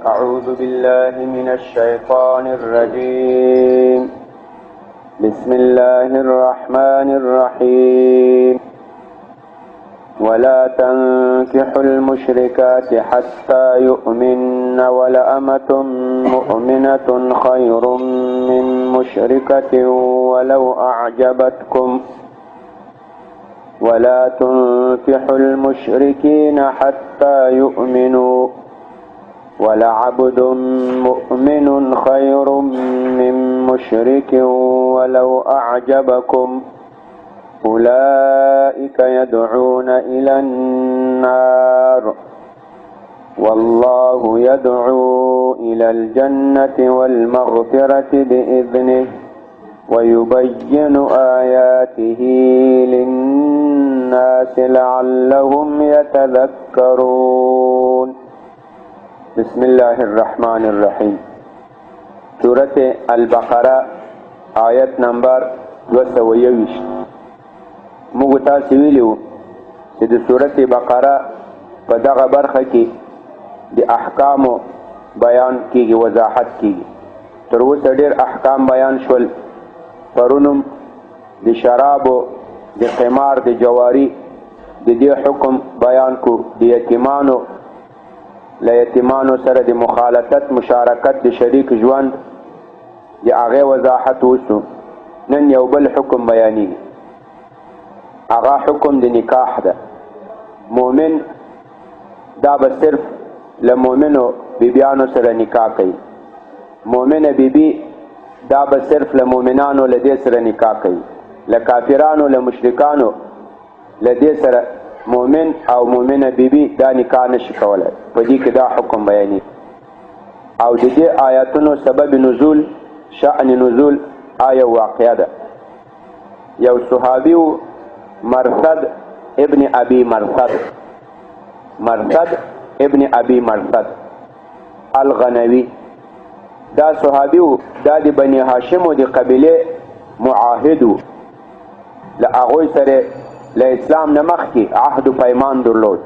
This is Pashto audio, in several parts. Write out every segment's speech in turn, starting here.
أعوذ بالله من الشيطان الرجيم. بسم الله الرحمن الرحيم. ولا تنكحوا المشركات حتى يؤمن ولأمة مؤمنة خير من مشركة ولو أعجبتكم ولا تنكحوا المشركين حتى يؤمنوا ولعبد مؤمن خير من مشرك ولو أعجبكم أولئك يدعون إلى النار والله يدعو إلى الجنة والمغفرة بإذنه ويبين آياته للناس لعلهم يتذكرون. بسم الله الرحمن الرحیم. سورة البقرہ آیت نمبر 221. موږ تاسو ویلو چې د سورة بقرہ په دغه برخه کې د احکامو بیان کیږي، وضاحت کیږي. تر اوسه ډېر احکام بیان شول. پرونم د شرابو، د قمار، د جواری د دې حکم بیان کو. د یتیمانو له یتیمانو سره د مخالطت، مشارکت، د شریک ژوند د هغې وضاحت وشو. نن یو بل حکم بیانېږي، هغه حکم د نکاح ده. مؤمن دا به صرف له مؤمنو بیبیانو سره نکاح کوي. مؤمنه بیبي دا به صرف له مؤمنانو له دې سره نکاح کوي. له کافرانو، له مشرکانو له دې سره مؤمن او مؤمنه بیبي دا نکاح نشي کولی. په دې کې دا حکم بیانېږي. او د دې آیاتونو سبب نزول، شأن نزول آیه واقعه ده. یو صحابي مرثد ابن ابي مرثد الغنوي، دا صحابي دا د بني هاشم د قبیله معاهد له هغوی سره له اسلام نه مخکې عهد و پیمان درلود.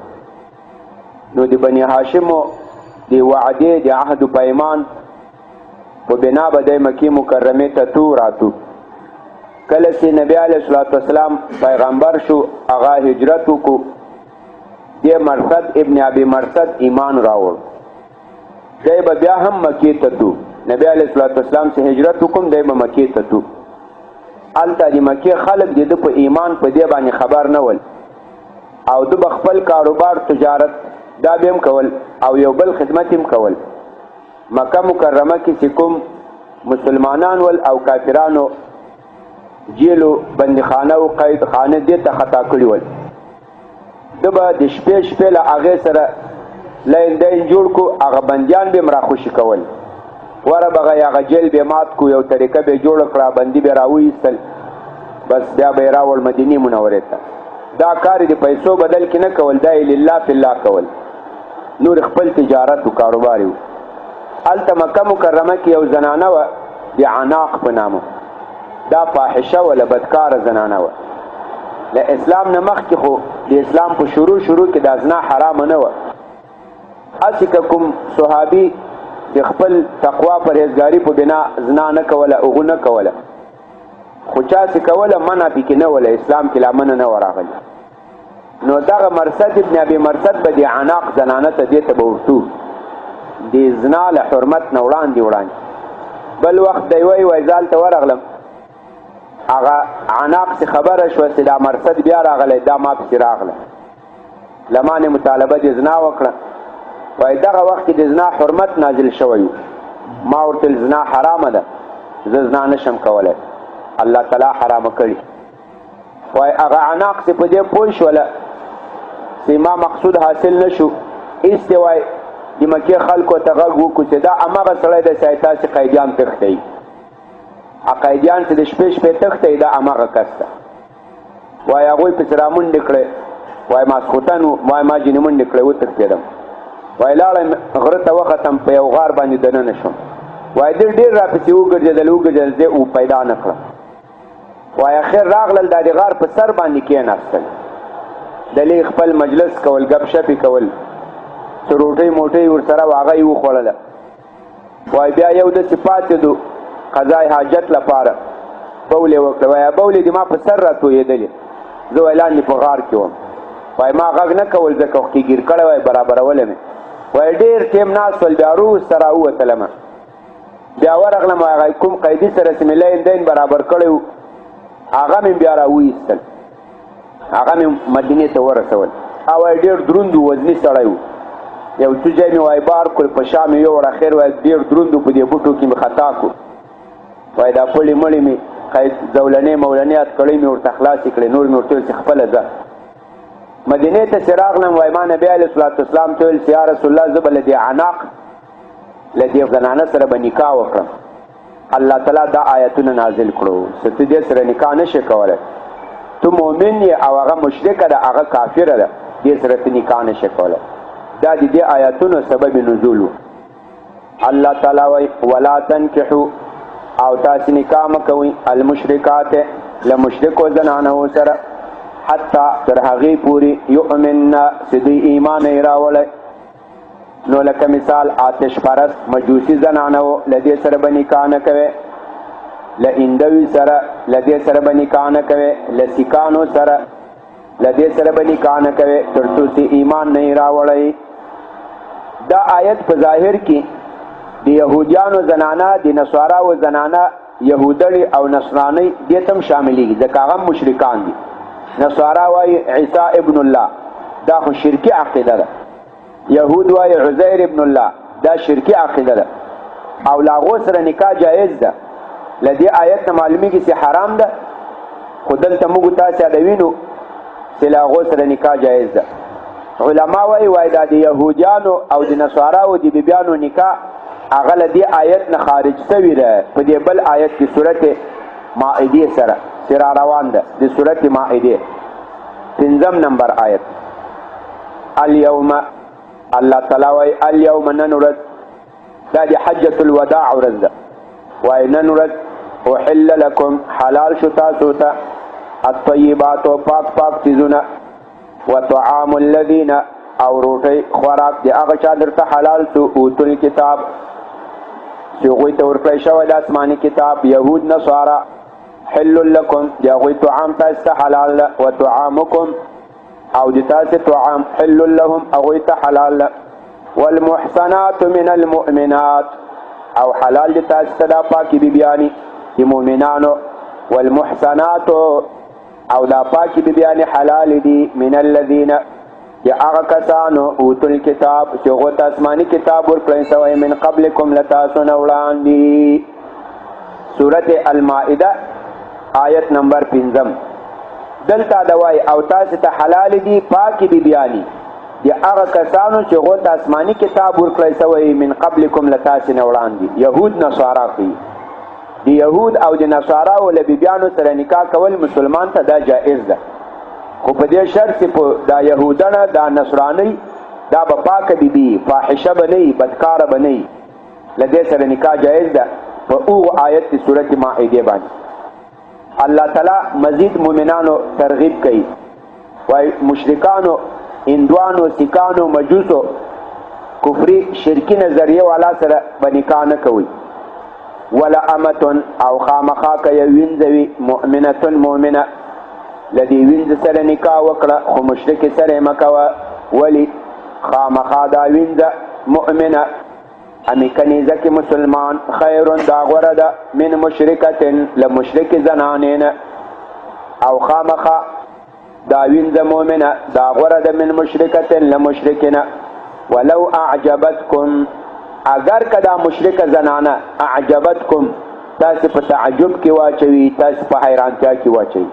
نو د بني هاشم د وعدې د عهد و پیمان په بنا به دی مکې مکرمې ته تو راتو. کله چې نبی علیه الصلاة والسلام پیغمبر شو، هغه هجرت وکړو. دی مرثد ابن ابي مرثد ایمان راوړ. دی به بیا هم مکې ته تو. نبی علیه الصلاة والسلام چې هجرت وکړم، دی به مکې ته تو. هلته د مکې خلک د ده په ایمان په دې باندې خبر نه ول، او ده به خپل کاروبار، تجارت دا به هم کول او یو بل خدمت هم کول. مکه مکرمه کې چې کوم مسلمانان ول او کافرانو جیلو، بندخانه او قید خانه دې ته خطا کړي ول. ده به د شپې له هغې سره لین دین جوړ کو. هغه بندیان به هم راخوشي کول. وره به هغه جیل به مات کو، یو طریقه به جوړه کړه، بندي به راویستل، بس بیا به یې راوړ مدینې منورې ته. دا کار د پیسو بدل کې نه کول، دا یې لله فی الله کول. نور خپل تجارت و کاروبار و. هلته مکه مکرمه کې یو زنانه وه د عناق په نامه. دا فاحشه وله، بدکاره زنانه وه. له اسلام نه مخکې خو د اسلام په شروع کې دا زنا حرامه نه وه. هسې که کوم صحابي د خپل تقوا پرهیزګاري په بنا زنا نه کوله، هغو نه کوله، خو چا چې کوله منع پکې نه وله، اسلام کې لا منع نه وه راغلې. نو دغه مرثد ابن ابي مرثد به د عناق زنانه ته دې ته به ورتو، د زنا له حرمت نه وړاندې. بل وخت دی وایي زه هلته ورغلم، هغه عناق چې خبره شوه چې دا مرثد بیا راغلی، دا ما پسې راغله، له ما نه مطالبه د زنا وکړه. وایي دغه وخت کې د زنا حرمت نازل شوی و. ما ورته زنا حرامه ده، زه زنا نشم کولی، الله تعالی حرامه کړي. وایي هغه عناق چې په دې پوه شوله چې ما مقصود حاصل نشو، ایستې وایي د مکې خلکو ته غږ وکړو چې دا هماغه سړی دی چې تاسې قیدیان تښتوي. قیدیان چې د شپې تښتوي، دا هماغه کس ده. وایي هغوی پسې رامنډې کړې. وایي ماسخوتن و، وایي ما ځینې منډې کړې، وتښتېدم. وایي لاړم غره ته وختم، په یو غار باندې دننه شوم. وایي ډېر راپسې وګرځېدل، زه پیدا نه کړم. وای اخر راغلل د غار په سر باندې کېناستل، دلی خپل مجلس کول، غب شپې کول. څه روټۍ موټۍ ورسره وه هغه یې وخوړله. وایي بیا یو داسې پاتې دو قضای حاجت لپاره بول یې وکړه. وایي بول دې ما په سر راتویېدلې، زه وایي لاندې په غار کې وم. وایي ما غږ نه کول ځکه وخت کې ګیر کړی وای برابرولی مې. وایي ډېر ټیم ناست ول، بیا وروسته راووتلم، بیا ورغلم هغه کوم قیدي سره چې مې لین دین برابر کړی و هغه مې بیا راویستل، هغه مې مدینې ته ورسول. او وایي ډېر دروند و، وزني سړی و. یو څه ځای مې وایي بار کړ، په شا مې یوړ، اخر وایي ډېر دروند و، په دې بوټو کې مې خطا کړو. وایي دا پړې مړې مې زولنې مولنیات کړۍ مې ورته خلاصې کړې، نور مې ورته ویل چې خپله ځه. مدینې ته چې راغلم وایي ما نبي علیه صلات وسلام ته ویل چې یا رسول الله زه به له دې عناق له دې زنانه سره به نکاح وکړم. الله تعالی دا آیتونه نازل کړو چې ته دې سره نکاح نشې کولی، تو مؤمن یې او هغه مشرکه ده، هغه کافره ده، دې سره ته نکاح نشې کولی. دا د دې آیتونو سبب نزول و. الله تعالی وایي ولا تنکحوا او تاسې نکاح مه کوئ المشرکات له مشرکو زنانو سره حتی تر هغې پورې یؤمنن چې دوی ایمان یې راوړی. نو لکه مثال آتش پرست مجوسی زنانو له دې سره به نکاح نه کوې، له هندوي سره له دې سره به نکاح نه کوې، له سیکانو سره له دې سره به نکاح نه کوې تر څو چې ایمان نه یې راوړی. دا آیت په ظاهر کې د یهودیانو زنانه د نصاراو زنانه یهودړې او نصرانۍ دې ته هم شاملېږي ځکه هغه هم مشرکان دي. نصارا وایي عیسی ابن الله، دا خو شرکي عقیده ده. یهود وایي عزیر ابن الله، دا شرکي عقیده ده. او له هغو سره نکاح جایز ده. له دې آیت نه معلومیږي چې حرام ده، خو دلته موږ تاسې اډوینو چې له هغو سره نکاح جایز ده. علما وایي دا د یهودیانو او د نصاراو د بیبیانو نکاح هغه له دې آیت نه خارج سوي ده په دې بل آیت کې صورت مائده سره چې را روان ده د صورت مائده 5 نمبر آیت. اليوم الله تعالی وایي اليوم نن ورځ، دا د حجة الوداع ورځ ده، وایي نن ورځ احل لکم حلال شو تاسو ته الطیبات و پاک پاک چیزونه وطعام الذین او روټۍ خوراک د هغه چا درته حلال سو اوتو الکتاب چې هغوی ته ورکړی شوی د آسماني کتاب، یهود نصارا حل لکم د هغوی طعام تاسو ته حلال ده، وطعامکم او د تاسې طعام حل لهم هغوی ته حلال ده، والمحصنات من المؤمنات او حلال د تاسې ته دا پاکې بیبیانې د مؤمنانو، والمحصنات او دا پاکې بیبیانې حلال دي من الذین یا هغه کسانو اوتو الکتاب چې هغو ته آسماني کتاب ورکړی شوی من قبلکم له تاسو نه وړاندې. صورت المائده آیت نمبر 5. دلته دا وایي او تاسې ته حلال دي پاکې بیبیانې یا هغه کسانو چې هغو ته آسماني کتاب ورکړی شوی من قبلکم له تاسې نه وړاندې. یهود نصارا کوي، د یهود او د نصاراو له بیبیانو سره نکاح کول مسلمان ته دا جائز ده، خو په دې شرط چې په دا یهودنه دا نصرانۍ دا به پاکه بیبي فاحشه به نه وي، بدکاره به نه وي، له دې سره نکاح جایز ده په هغو آیت د صورت مائده باندې. الله تعالی مزید مؤمنانو ترغیب کوي، وایي مشرکانو هندوانو سیکانو مجوسو کفري شرکي نظریه والا سره به نکاح نه کوي. ولا امتن او خامخا که یو وینځه وي مؤمنتن مؤمنه لدی وینځ سره نکاح وکړه خو مشرک سره مه کوه. ولی خامخا دا وینځه مؤمنه همی کنیزه کې مسلمان خیرون دا غوره ده من مشرکتن له مشرک زنانې نه، او خامخا دا وینځه مؤمنه دا غوره ده من مشرکتن له مشرک نه. ولو اعجبتکم اگر که دا مشرک زنانه اعجبتکم تاسې په تعجب کې واچوي، تاسې په حیرانتیا کې واچوي.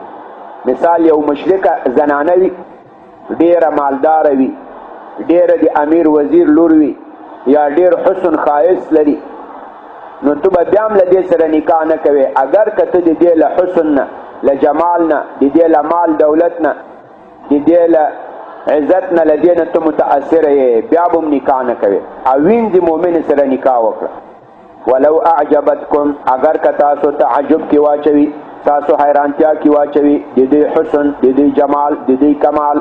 مثال یو مشرکه زنانه وي ډیره مالداره وي، ډیره د امیر وزیر لور وي، یا ډیر حسن خایس لري، نو تو به بیا هم له دې سره نکاح نه کوې. اگر که ته د دې له حسن نه له جمال نه د دې له مال دولت نه د دې له عزت نه له دې نه ته متاثره یې بیا به هم نکاح نه کوې. او وینځې مؤمن سره نکاح وکړه. ولو اعجبتکم اگر که تاسو تعجب کې واچوي، تاسو حیرانتیا کې واچوي د دې حسن د دې جمال د دې کمال.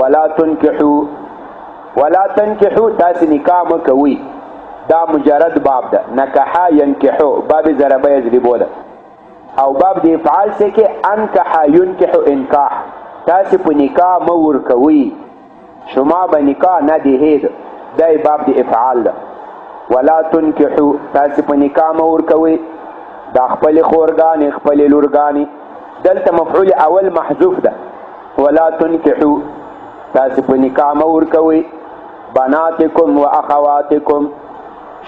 ولا تنکحو ولا تنکحو تاسې نکاح مه کوئ دا مجرد باب ده نکحا ینکحو باب ضربه یضربو ده او باب د افعال سے کې انکحا ینکحو انکاح تاسې په نکاح مه ورکوئ شما به نکاح نه دی هید دا باب د افعال ده ولا تنکحو تاسې په نکاح مه ورکوئ دا خپلې خورګانې خپلې لورګانې دلته مفعول اول محذوف ده ولا تنکحو تاسې په نکاح مه ورکوئ بناتکم و اخواتکم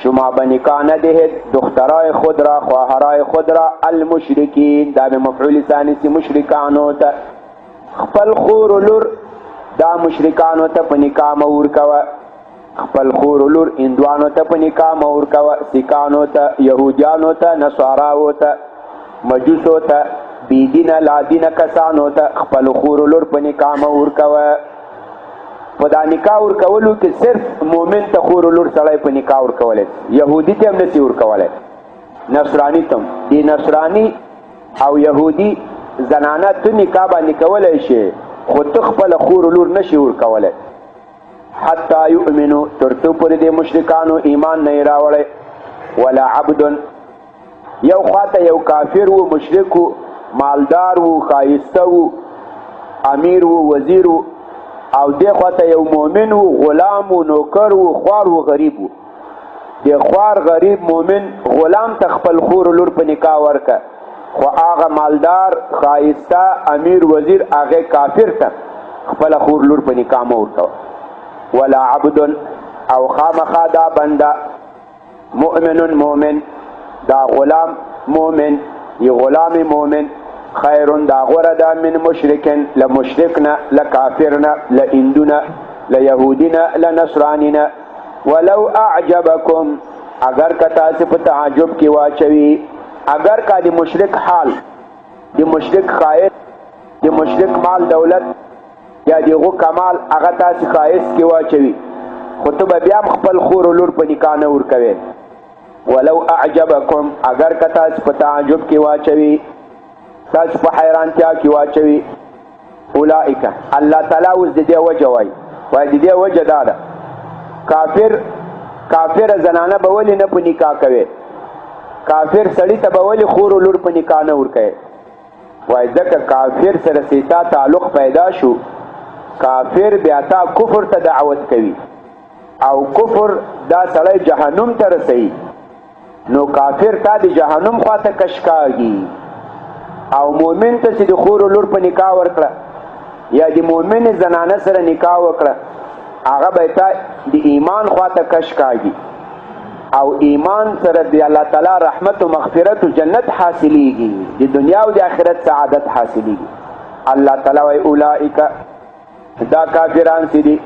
شما به نکاح نه دهید دخترای خود را خواهرای خود را المشرکین دا به مفعول ثانی سی مشرکانو ته خپل خور و لور دا مشرکانو ته په نکاح مه ورکوه خپل خور و لور هندوانو ته په نکاح مه ورکوه سیکانو ته یهودیانو ته نصاراو ته مجوسو ته بیدینه لادینه کسانو ته خپل خور و لور په نکاح مه ورکوه په دا نکاح ورکولو کې صرف مؤمن ته خور و لور سړی په نکاح ورکولی یهودي ته هم نسي ورکولی نصراني ته هم دی نصراني او یهودي زنانه ته نکاح باندې کولی شي خو ته خپله خور و لور نشي ورکولی حتی یؤمنو تر څو پورې د مشرکانو ایمان نه یې راوړی ولا عبد یو خواته یو کافر و مشرک و مالدار و ښایسته و امیر و وزیر و او دی خواته یو مؤمن و غلام و نوکر و خوار و غریب و دی خوار غریب مؤمن غلام ته خپل خور لور په نکاح ورکه خو هغه مالدار ښایسته امیر وزیر هغه کافر ته خپله خور لور په نکاح مه ورکوه ولا عبد او خامخا دا بنده مؤمن مؤمن دا غلام مؤمن ی غلام مؤمن خیر دا غوره ده من مشرکن لمشرکنا لکافرنا لهندونا لیهودینا لنصرانینا ولو اعجبکم اگر که تاسې په تعجب کې واچوي اگر که د مشرک حال د مشرک خائر د مشرک مال دولت یا دغه کمال هغه تاسې ښایست کې واچوي خو ته به بیا هم خپل خور و لور په نکاح نه ورکوې ولو اعجبکم اگر که تاسې په تعجب کې واچوي تاسو په حیرانتیا کې واچوي اولئک الله تعالی اوس د دې وجه وایي د دې وجه دا ده کافر زنانه به ولې نه په نکاح کوي کافر سړي ته به ولې خور و لور په نکاح نه ورکوي وایي ځکه کافر سره ستا تعلق پیدا شو کافر بیا تا کفر ته دعوت کوي او کفر دا سړی جهنم ته رسوي نو کافر تا د جهنم خواته کشکاږي او مؤمن ته چې د خور و لور په نکاح ورکړه یا د مؤمن زنانه سره نکاح وکړه هغه به تا د ایمان خواته کش کاږي او ایمان سره د الله تعالی رحمت و مغفرت و جنت حاصلیږي د دنیا او د آخرت سعادت حاصلیږي الله تعالی وایي اولئک دا کافران چې دي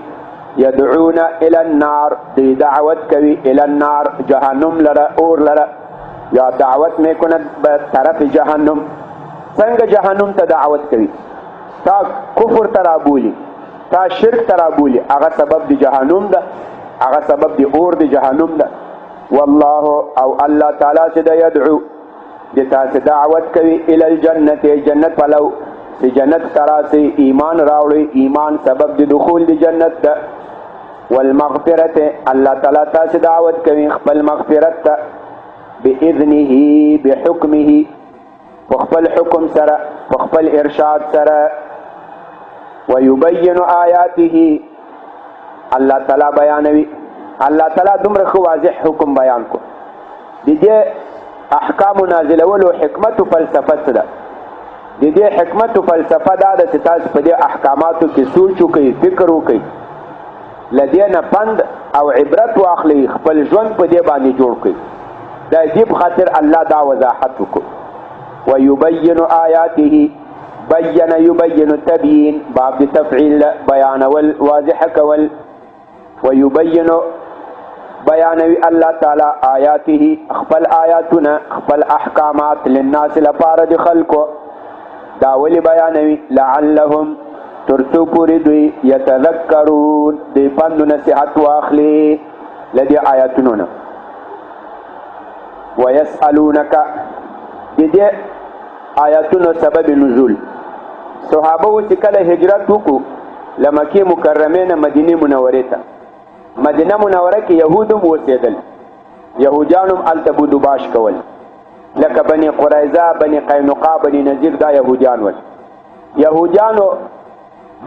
یدعون الی النار دی دعوت کوي الی النار جهنم لره اور لره یا دعوت میکند به طرف جهنم څنګه جهنم ته دعوت کوي تا کفر ترا بولی تا شرک ترا بولی هغه سبب د جهنم ده هغه سبب د اور د جهنم ده والله او الله تعالی چې د يدعو د تاسو دعوت کوي ال الجنت جنت پلو چې جنت تراسي ایمان راوړي ایمان سبب د دخول د جنت ده والمغفرة الله تعالی تاسو دعوت کوي خپل مغفرت ته باذنه بحکمه وخپل حکم سره وخپل ارشاد سره ويبين آیاته الله تعالی بیانوي الله تعالی دومره خو واضح حکم بیان کو د دې احکام نازلولو حکمت او فلسفه ده د دې حکمت او فلسفه دا د تاسو په دې احکاماتو کې سوچ وکړئ فکر وکړئ لدينا پند او عبرت واخلي خپل ژوند په دې باندې جوړ کړئ دا دې په خاطر الله دا وضاحت وکړي ويبين آياته بين يبين تبيين باب تفعيل بيان والواضح كول ويبين بيانوي الله تعالى آياته خپل آياتنا خپل احکامات للناس لپاره خلقو دا ولي بیانوي لعلهم ترتو پوری دوی یتذکرون دی پند نصیحت واخلی لدی آیاتونونا ویسألونک دی آیاتونو سبب نزول صحابه چې کله هجرت وکړو لمکه مکرمه نه مدینه منوره ته مدینه منوره کې یهود هم اوسېدل، یهودیان هم هلته بود و باش کول، لکه بني قریظه، بني قینقاع، بني نذیر، دا یهودیان ول. یهودیانو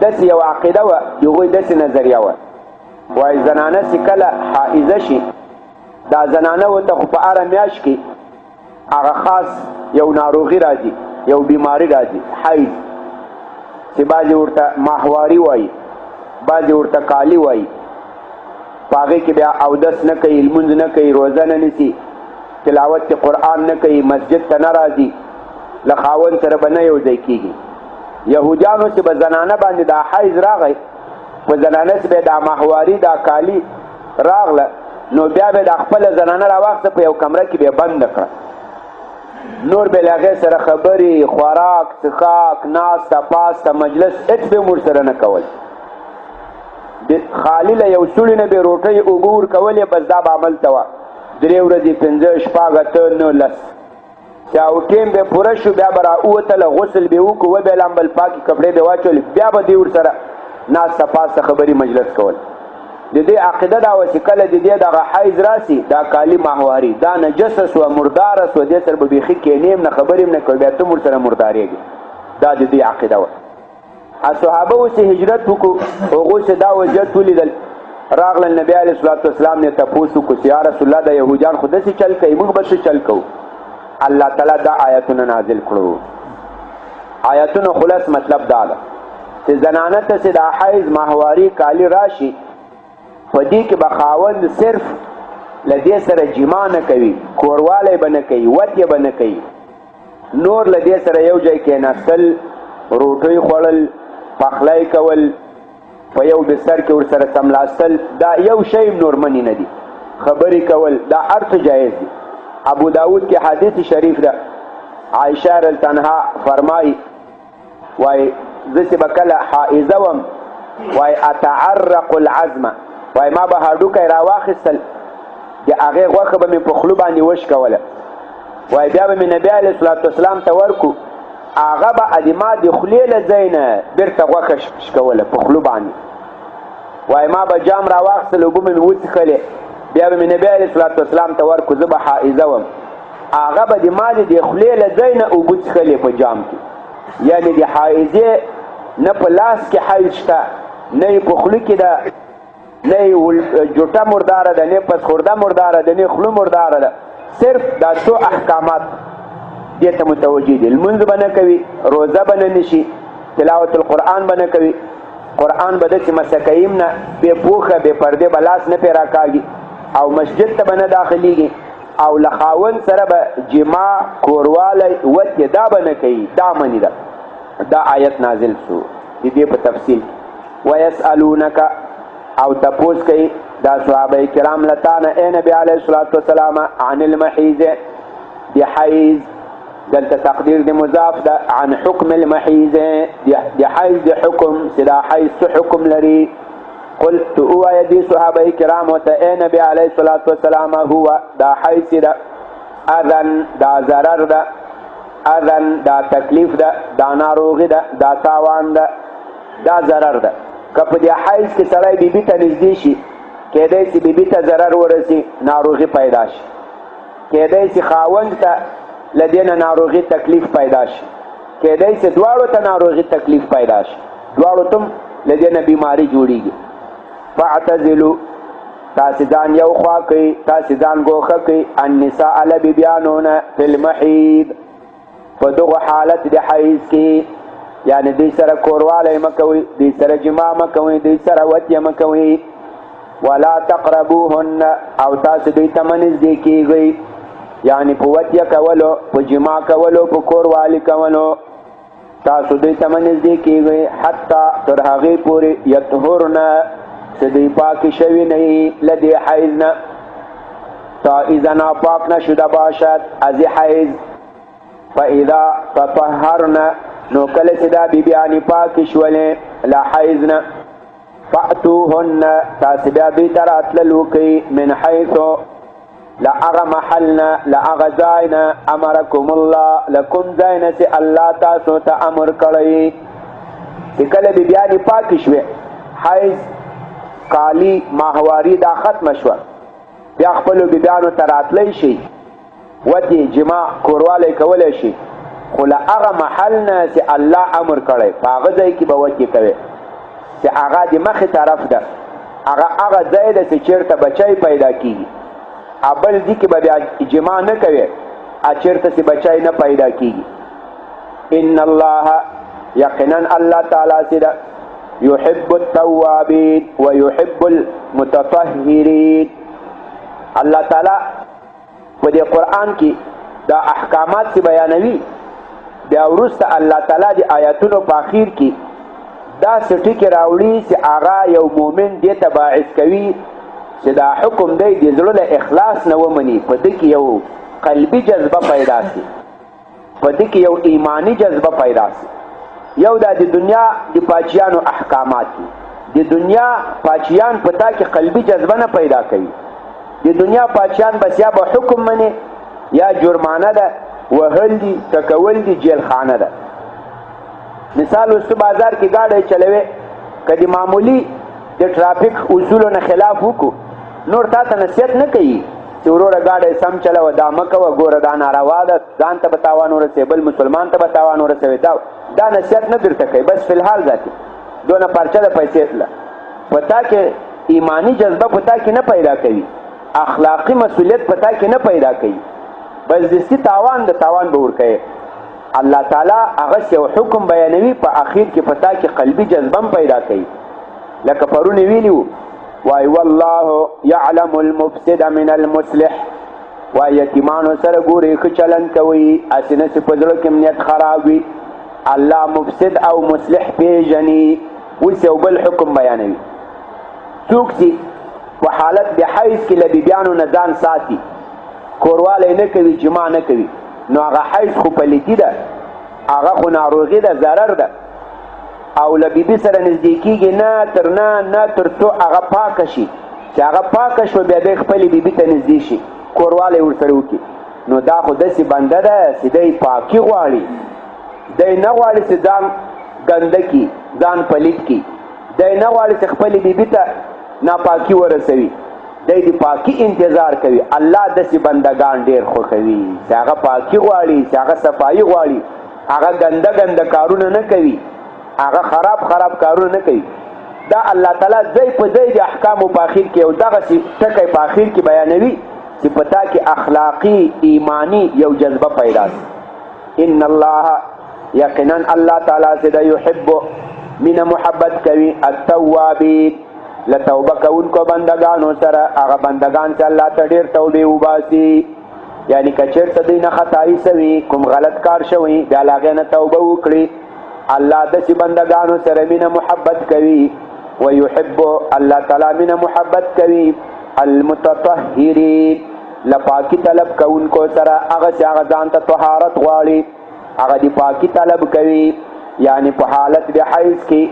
داسې یو عقیده وه، د هغوی داسې نظریه وه، وایي زنانه چې کله حائزه شي، دا زنانه ورته خو په هره میاشت کې هغه خاص یو ناروغي راځي، یو بیماری راځي، حیض، چې بعضې ورته ماهواري وایي، بعضې ورته کالی وایي. په هغې کې بیا اودس نه کوي، لمونځ نه کوي، روزه نه نیسي، تلاوت قرآن نه کوي، مسجد ته نه راځي، له خاوند سره به نه یو ځای کېږي. یهودیانو چې به زنانه باندې دا حیض راغی، په زنانه چې به دا ماهواري، دا کالی راغله، نو بیا به د خپله زنانه راواخته په یو کمره کې به بنده کړه، نور به له هغې سره خبرې، خوراک، څښاک، ناسته پاسته، مجلس هېڅ به ور سره نه کول. خالي له یو سوړي نه به روټۍ اوبه ورکولې، بس دا به عملته وه. 3 ورځې 5 شپږ 8 9 10 چې او ټیم به پوره شو، بیا به راووتله، غسل به وکړو، وبه لامبل پاکې کپړې به واچولې، بیا به دې ورسره ناسته پاسته خبرې مجلس کول. د دې عقیده دا وه چې کله د دې دغه حیض راسي، دا کالي ماهواري، دا نجسه سوه، مرداره سوه، دې سره به بیخي کینې هم نه، خبرې هم نه کوي، بیا ته ورسره مردارېږي. دا د دې عقیده وه. صحابه اوس هجرت وکړو، هغوی چې دا وضعیت ولیدل، راغلل نبی علیه الصلاة والسلام نه تپوس وکړو چې یا رسول الله د یهودیان خو داسې چل کوي، موږ به څه چل کوو؟ الله تعالی دا آیتونه نازل کړو. آیتونو خلاص مطلب دا ده چې زنانه ته چې دا حیض ماهواري کالی راشي، په دې کې به خاوند صرف له دې سره جما نه کوي، کوروالی به نه کوي، وطیه به نه کوي، نور له دې سره یو ځای کېناستل، روټۍ خوړل، پخلی کول، په یو بستر کې ورسره څملاستل، دا یو شی نور منې نه دي. خبرې کول دا هر څه جایز دي. ابو داود کې حدیث شریف ده، عایشه رضی الله عنها فرمایي، وایي زه چې به کله حائزه وم، وایي اتعرق العظمه، وایي ما به هډوکی راواخیستل، د هغې غوښه به مې په خولو باندې وشکوله، وایي بیا به مې نبي علیه الصلاة والسلام ته ورکړو، هغه به ادما د خولې له ځای نه بېرته غوښه شکوله په خولو باندې. وایي ما به جام راواخیستل، اوبه مې وڅښلې، بیا به مې نبي علیه الصلاة والسلام ته ورکړو، زه به حائزه وم، هغه به د ما د خولې له ځای نه اوبه څښلې په جام کې. یعنې د حائزې نه په لاس کې حیض شته، نه یې په خوله کې ده، نه یې جوټه مرداره ده، نه پسخورده مرداره ده، نه خوله مرداره ده، صرف دا څو احکامات دې ته متوجه دي. لمونځ به نه کوي، روزه به نه نیسي، تلاوت القرآن به نه کوي، قرآن به داسې مسکیم نه بې پوښه بې پردې به لاس نه پرې راکاږي، او مسجد ته به نه داخلیږي، او له خاوند سره به جما، کوروالی، وطیه دا به نه کوي، دا منې ده. دا آیت نازل شو د دې په تفصیل. ویسألونک، او تپوس کوي دا صحابه کرام لتانه ای نبی علیه الصلاة والسلام عن المحیض، د حیض، دلته تقدیر د مضاف ده، عن حکم المحیض، د حیض د حکم، چې دا حیض څه حکم لري. قلت اوایه دې صحابه کرامو ته ای نبی علیه الصلاة والسلام هو دا حیض ده، اذن دا ضرر ده، اذن دا تکلیف ده، دا ناروغي ده، دا تاوان ده، دا ضرر ده. که په دې حیض کې سړی بیبي ته نږدې شي، کېدی شي بیبي ته ضرر ورسي، ناروغي پیدا شي، کېدی شي خاوند ته له دې نه ناروغي تکلیف پیدا شي، کېدی شي دواړو ته ناروغي تکلیف پیدا شي، دواړو ته له دې نه بیماري جوړېږي. فاعتزلوا، تاسې ځان یو خوا کوئ، تاسې ځان ګوښه کوئ، النساء له بیبیانو نه فی المحیض، په دغو حالت د حیض کې، یعنی دوی سره کوروالی مه کوئ، دوی سره جما مه کوئ، دوی سره وطیه مه کوئ. ولا تقربوهن، او تاسو دوی ته مه نږدې کېږئ، یعنی په وطیه کولو، په جما کولو، په کوروالی کولو تاسو دوی ته مه نږدې کېږئ، حتی تر هغې پورې یطهرن، چې دوی پاکې شوي نه وي له دې حیض نه. تا اذا ناپاک نشده باشد از حیض، فاذا تطهرن، نو کله چې دا بیبیانې پاکې شولې له حیض نه، فأتوهن، تاسې بیا دوی ته راتلل وکئ، من حیثو، له هغه محل نه، له هغه ځای نه، امرکم الله، له کوم ځای نه چې الله تاسو ته امر کړی. چې کله بیبیانې پاکې شوې، حیض کالی ماهواري دا ختم شوه، بیا خپلو بیبیانو ته راتلی شي، وتې جماع کوروالی کولی شي، خو له هغه محل نه چې الله امر کړی په هغه ځای کې به وتې کوې، چې هغه د مخې طرف ده، هغه ځای ده چې چېرته بچی پیدا کېږي، بل ځای کې به بیا جماع نه کوې چېرته چې بچی نه پیدا کېږي. ان الله یقینا الله تعالی چې ده یحب التوابین ویحب المتطهرین. الله تعالی په دې قرآن کې دا احکامات چې بیانوي، بیا وروسته الله تعالی د آیاتونو په اخیر کې داسې ټکي راوړي چې هغه یو مؤمن دې ته باعث کوي چې دا حکم دی د زړه له اخلاص نه ومني، په دې کې یو قلبي جذبه پیدا شي، په دې کې یو ایمانی جذبه پیدا شي. یو دا د دنیا د پاچیانو احکامات دي، د دنیا پاچیان په تا کې قلبي جذبه نه پیدا کوي. د دنیا پاچیان بس یا به حکم مني یا جرمانه ده، وهل دي، ټکول دي، جیل خانه ده. مثال اوس بازار کې ګاډی چلوي، که د معمولی د ټرافیک اصولو نه خلاف وکړو نور تا ته نصیحت نه کوي چې وروره ګاډی سم چلوه، دا مه کوه، ګوره دا ناروا ده، ځان ته به تاوان ورسوي، بل مسلمان ته به تاوان ورسوي، دا نصیحت نه درته کوي. بس فلحال ذاتي دونه پرچه د پیسې تله په تا کې ایمانی جذبه په تا کې نه پیدا کوي، اخلاقی مسئولیت په تا کې نه پیدا کوي، بس دستی تاوان د تاوان به ورکوي. الله تعالی هغه یو حکم بیانوي، په اخیر کې په تا کې قلبي جذبه پیدا کوي. لکه پرون ویلي وای والله یعلم المفسد من المصلح، وای یتیمانو سره ګوري ښه چلند کوي، هسې نه چې په زړه کې نیت خراب وي. الله مفسد او مصلح پیژني. اوس یو بل حکم بیانوي، څوک چې په حالت د حیض کې له بیبیانو نه ځان ساتي، کوروالی نه کوي، جماع نه کوي، نو هغه حیض خو پلیتي ده، هغه خو ناروغي ده، ضرر ده، او له بیبي سره نږدې کېږي نه تر څو هغه پاکه شي، چې هغه پاکه شوه بیا دی خپلې بیبي ته نږدې شي، کوروالی ورسره وکړي. نو دا خو داسې بنده ده چې دی پاکي غواړي، دی نه غواړي چې ځان ګنده کړي، ځان پلیت کړي، دی نه غواړي چې خپلې بیبي ته ناپاکي ورسوي، دی د پاکي انتظار کوي. الله داسې بندګان ډېر خوښوي چې هغه پاکي غواړي، چې هغه صفایي غواړي، هغه ګنده کارونه نه کوي، هغه خراب کارونه نه کوي. دا الله تعالی ځای په ځای د احکامو په اخر کې یو دغسې ټکی په اخر کې بیانوي چې په تا کې اخلاقي ایمانی یو جذبه پیدا شي. ان الله یقینا الله تعالی چې د یحب مینه محبت کوي التوابین، له توبه کوونکو بندګانو سره، هغه بندګان چې الله ته ډېر توبې وباسي، یعنی که چېرته دوی نه خطایي شوي، کوم غلط کار شوی، بیا له هغې نه توبه وکړي، الله داسې بندګانو سره مینه محبت کوي. ویحب الله تعالی مینه محبت کوي المتطهرین، له پاکي طلب کوونکو سره، هغه چې هغه ځان ته طهارت غواړي، هغه د پاکي طلب کوي، یعنی په حالت د حیض کې،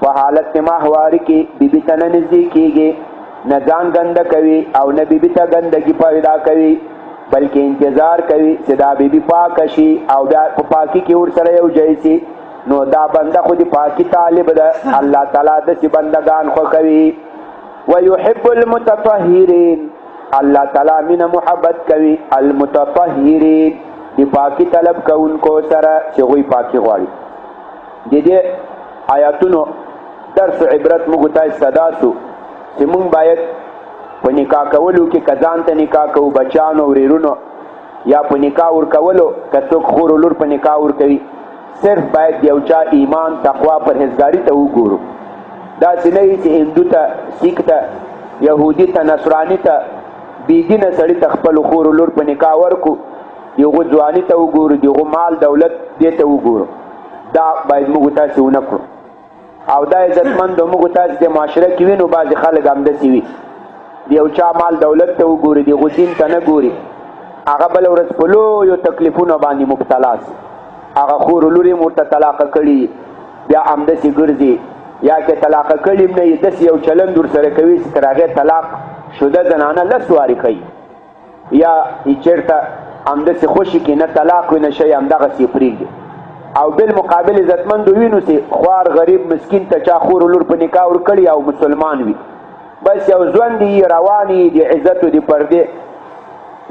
په حالت د ماهواري کې بیبي ته نه نږدې کېږي، نه ځان ګنده کوي او نه بیبي ته ګندګي پیدا کوي، بلکې انتظار کوي چې دا بیبي پاکه شي او بیا په پاکي کې ورسره یو ځای شي. نو دا بنده خو د پاکي طالب ده، الله تعالی داسې بندګان خوښوي. ویحب المتطهرین، الله تعالی مینه محبت کوي المتطهرین، د پاکي طلب کوونکو سره چې هغوی پاکي غواړي. د دې آیاتونو درس و عبرت موږ ته صدا سو چې موږ باید په نکاح کولو کې که ځان ته نکاح کوو، بچیانو ورېرونو، یا په نکاح ورکولو که څوک خور و لور په نکاح ورکوي، صرف باید یو چا ایمان، تقوا، پرهیزګاري ته وګورو. داسې نه وي چې هندو ته، سیک ته، یهودي ته، نصراني ته، بېدینه سړي ته خپلو خور و لور په نکاح ورکو، د هغو ځواني ته وګورو، د هغو مال دولت دې ته وګورو. دا باید موږ تاسې ونه کړو. او دا عزتمند موږ تاسې د معاشره کې وي، نو بعضې خلک همداسې وي، د یو چا مال دولت ته وګوري، د هغو دین ته نه ګوري، هغه بله ورځ په لویو تکلیفونو باندې مبتلا سي، هغه خور و لور یې ورته طلاقه کړي، بیا همداسې ګرځي، یا که طلاقه کړي هم نه یې داسې یو چلند ورسره کوي چې تر هغې طلاق شده زنانه 10 وارې کوي، یا چېرته همداسې خوشي کې نه طلاق وي نه شی، همدغسې یې پرېږدي. او بالمقابل عزتمندو وینو چې خوار غریب مسکین ته چا خور و لور په نکاح ورکړي او مسلمان وي، بس یو ژوند یې رواني د عزت و د پردې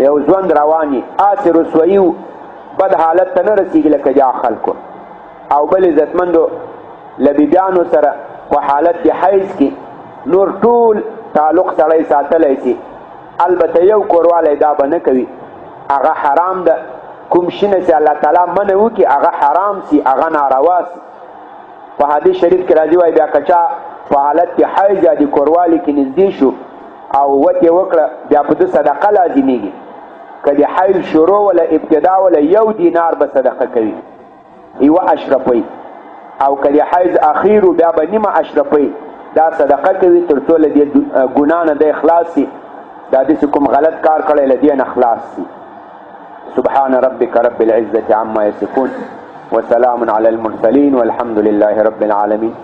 یو ژوند رواني آسې رسوایي بد حالت ته نه رسېږي لکه دا خلکو او بل عزتمندو له بیبیانو سره په حالت د حیض کې نور ټول تعلق سړی ساتلی سي البته یو کوروالی دا به نه کوي هغه حرام ده کوم شي نه چې الله تعالی منع وکړي هغه حرام سي هغه ناروا سي په حدیث شریف کې راځي وایي بیا که چا په حالت کې حیض یا د کوروالي کې نږدې شو او وتې وکړه بیا په ده صدقه لازمیږي که د حیض شروع ولا ابتدا ولا 1 دینار به صدقه کوي 1 اشرفی او که د حیض اخیرو بیا به نیمه اشرفی دا صدقه کوي تر څو له دې ګناه نه دی خلاص سي دا داسې کوم غلط کار کړی له دې نه خلاص سي سبحان ربك رب العزة عما يصفون وسلام على المرسلين والحمد لله رب العالمين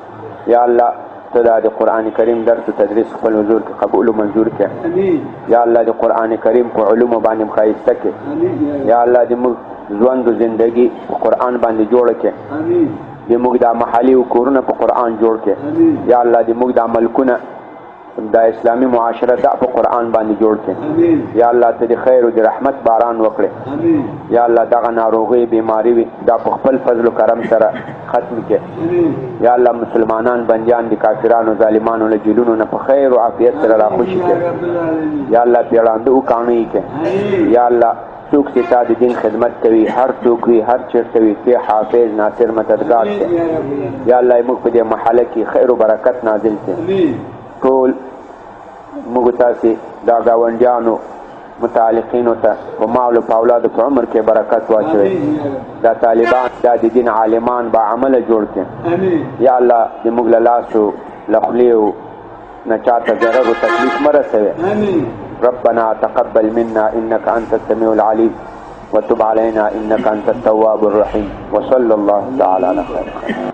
یا الله ته دا د قرآن کریم درس و تدریس خپل حضور کې قبول و منظور کړه یا الله د قرآن کریم په علومو باندې ښایسته کړه یا الله د موږ ژوند و زندگی په قرآن باندې جوړه کړه د موږ دا محلي و کورونه په قرآن جوړ کړه یا الله د موږ دا ملکونه دا اسلامی معاشره دا په قرآن باندې جوړ کړه یا الله ته د خیر او د رحمت باران وکړي یا الله دغه ناروغي بیماری وي دا په خپل فضل و کرم سره ختم کړي یا الله مسلمانان بندیان د کافرانو ظالمانو له جیلونو نه په خیر او عافیت سره راخوشي کړي یا الله پیړانده وکاڼي کړي یا الله څوک چې تا د دین خدمت کوي هر څوک وي هر چېرته وي ته حافظ ناصر مددګار کړي یا الله موږ په دې محله کې خیر او برکت نازل کړي ټول موږ تاسې دا ګاونډیانو متعلقینو ته په مالو په اولادو په عمر کې برکت واچوئ دا طالبان دا د دین عالمان با عمله جوړ کړي یا الله د موږ له لاسو له خولې نه چاته ضرر و تکلیف مه رسوئ ربنا تقبل منا إنك أنت السميع العليم وتب علينا إنك أنت التواب الرحيم وصلى الله تعالى على خير